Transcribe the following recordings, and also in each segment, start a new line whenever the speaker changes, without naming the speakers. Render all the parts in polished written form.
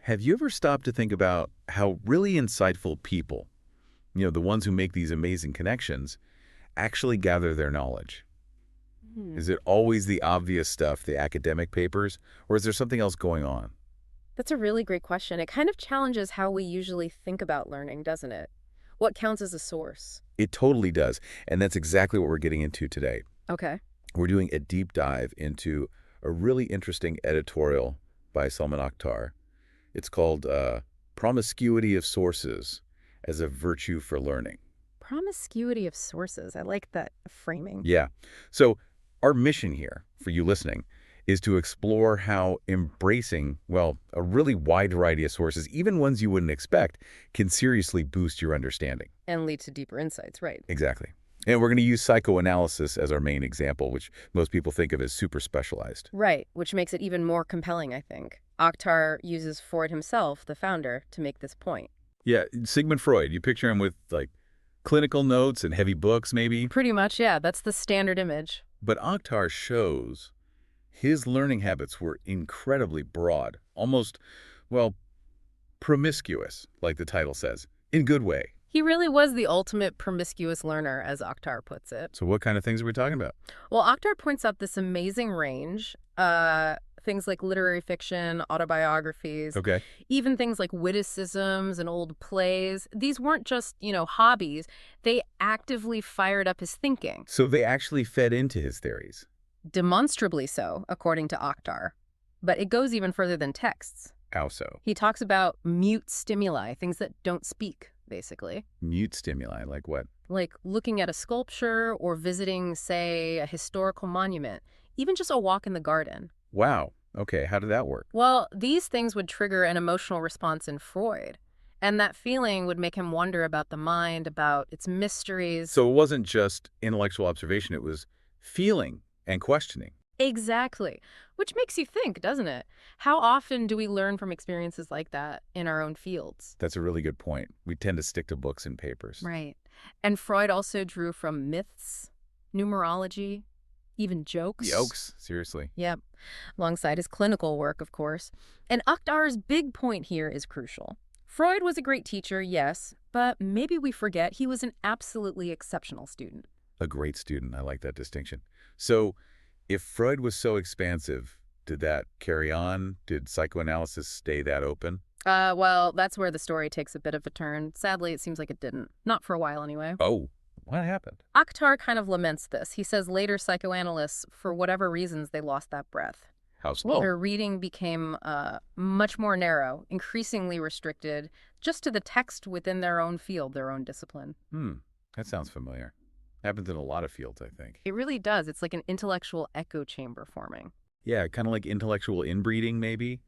Have you ever stopped to think about how really insightful people, the ones who make these amazing connections, actually gather their knowledge?
Hmm.
Is it always the obvious stuff, the academic papers, or is there something else going on?
That's a really great question. It kind of challenges how we usually think about learning, doesn't it? What counts as a source?
It totally does, and that's exactly what we're getting into today.
Okay.
We're doing a deep dive into a really interesting editorial by Salman Akhtar. It's called Promiscuity of Sources as a Virtue for Learning.
Promiscuity of sources. I like that framing.
Yeah. So our mission here, for you listening, is to explore how embracing, well, a really wide variety of sources, even ones you wouldn't expect, can seriously boost your understanding.
And lead to deeper insights, right?
Exactly. And we're going to use psychoanalysis as our main example, which most people think of as super specialized.
Right, which makes it even more compelling, I think. Akhtar uses Freud himself, the founder, to make this point.
Yeah, Sigmund Freud, you picture him with, like, clinical notes and heavy books, maybe.
Pretty much, yeah, that's the standard image.
But Akhtar shows his learning habits were incredibly broad, almost, well, promiscuous, like the title says, in good way.
He really was the ultimate promiscuous learner, as Akhtar puts it.
So what kind of things are we talking about?
Well, Akhtar points out this amazing range, things like literary fiction, autobiographies,
Okay.
even things like witticisms and old plays. These weren't just, hobbies. They actively fired up his thinking.
So they actually fed into his theories.
Demonstrably so, according to Akhtar. But it goes even further than texts.
How so?
He talks about mute stimuli, things that don't speak, basically.
Mute stimuli, like what?
Like looking at a sculpture or visiting, say, a historical monument, even just a walk in the garden.
Wow. Okay, how did that work?
Well, these things would trigger an emotional response in Freud, and that feeling would make him wonder about the mind, about its mysteries.
So it wasn't just intellectual observation, it was feeling and questioning.
Exactly. Which makes you think, doesn't it? How often do we learn from experiences like that in our own fields?
That's a really good point. We tend to stick to books and papers.
Right. And Freud also drew from myths, numerology, even jokes.
Jokes? Seriously.
Yep. Alongside his clinical work, of course. And Akhtar's big point here is crucial. Freud was a great teacher, yes, but maybe we forget he was an absolutely exceptional student.
A great student. I like that distinction. So if Freud was so expansive, did that carry on? Did psychoanalysis stay that open?
Well, that's where the story takes a bit of a turn. Sadly, it seems like it didn't. Not for a while, anyway.
Oh, what happened?
Akhtar kind of laments this. He says later psychoanalysts, for whatever reasons, they lost that breath.
How so?
Their reading became much more narrow, increasingly restricted, just to the text within their own field, their own discipline.
That sounds familiar. Happens in a lot of fields, I think.
It really does. It's like an intellectual echo chamber forming.
Yeah, kind of like intellectual inbreeding, maybe.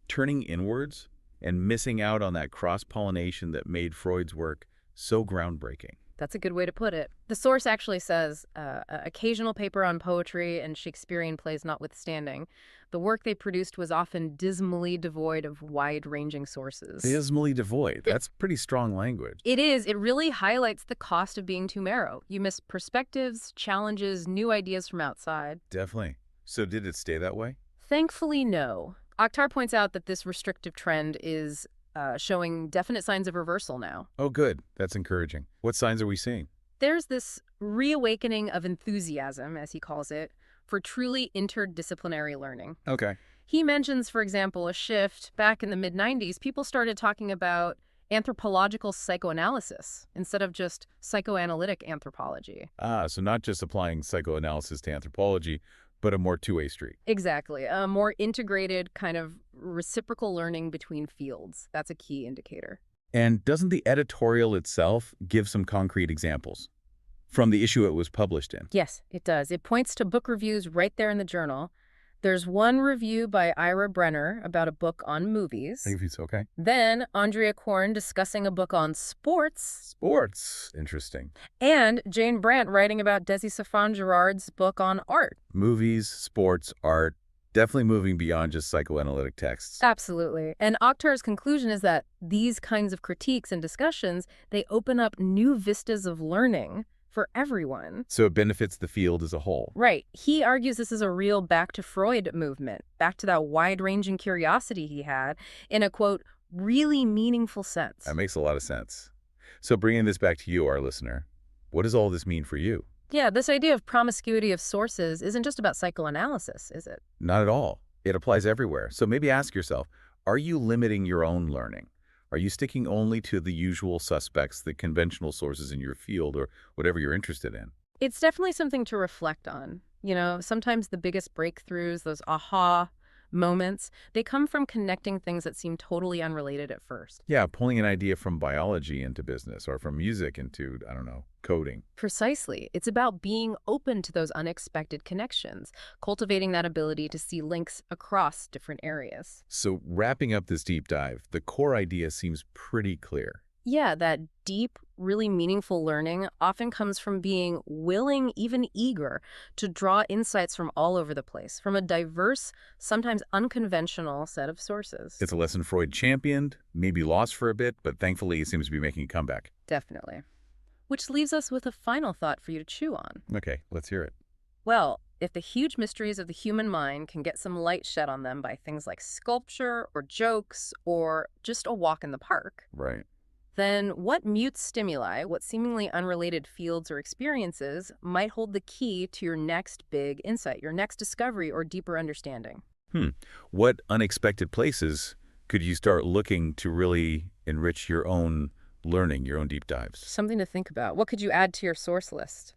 Turning inwards and missing out on that cross-pollination that made Freud's work so groundbreaking.
That's a good way to put it. The source actually says, occasional paper on poetry and Shakespearean plays notwithstanding, the work they produced was often dismally devoid of wide-ranging sources.
Dismally devoid. That's pretty strong language.
It is. It really highlights the cost of being too narrow. You miss perspectives, challenges, new ideas from outside.
Definitely. So did it stay that way?
Thankfully, no. Akhtar points out that this restrictive trend is showing definite signs of reversal now.
Oh, good. That's encouraging. What signs are we seeing?
There's this reawakening of enthusiasm, as he calls it, for truly interdisciplinary learning.
Okay.
He mentions, for example, a shift back in the mid-90s. People started talking about anthropological psychoanalysis instead of just psychoanalytic anthropology.
So not just applying psychoanalysis to anthropology, but a more two-way street.
Exactly. A more integrated kind of reciprocal learning between fields. That's a key indicator.
And doesn't the editorial itself give some concrete examples from the issue it was published in?
Yes, it does. It points to book reviews right there in the journal. There's one review by Ira Brenner about a book on movies.
Movies, okay.
Then Andrea Korn discussing a book on sports.
Sports. Interesting.
And Jane Brandt writing about Desi Safan Girard's book on art.
Movies, sports, art, definitely moving beyond just psychoanalytic texts.
Absolutely. And Akhtar's conclusion is that these kinds of critiques and discussions, they open up new vistas of learning for everyone.
So it benefits the field as a whole.
Right. He argues this is a real back to Freud movement, back to that wide-ranging curiosity he had in a, quote, really meaningful sense.
That makes a lot of sense. So bringing this back to you, our listener, what does all this mean for you?
Yeah, this idea of promiscuity of sources isn't just about psychoanalysis, is it?
Not at all. It applies everywhere. So maybe ask yourself, are you limiting your own learning? Are you sticking only to the usual suspects, the conventional sources in your field or whatever you're interested in?
It's definitely something to reflect on. You know, sometimes the biggest breakthroughs, those aha moments, they come from connecting things that seem totally unrelated at first.
Yeah, pulling an idea from biology into business or from music into, I don't know, coding.
Precisely. It's about being open to those unexpected connections, cultivating that ability to see links across different areas.
So wrapping up this deep dive, the core idea seems pretty clear.
Yeah, that deep, really meaningful learning often comes from being willing, even eager, to draw insights from all over the place, from a diverse, sometimes unconventional set of sources.
It's a lesson Freud championed, maybe lost for a bit, but thankfully he seems to be making a comeback.
Definitely. Which leaves us with a final thought for you to chew on.
Okay, let's hear it.
Well, if the huge mysteries of the human mind can get some light shed on them by things like sculpture or jokes or just a walk in the park,
Right.
then what mute stimuli, what seemingly unrelated fields or experiences might hold the key to your next big insight, your next discovery or deeper understanding?
What unexpected places could you start looking to really enrich your own learning, your own deep dives?
Something to think about. What could you add to your source list?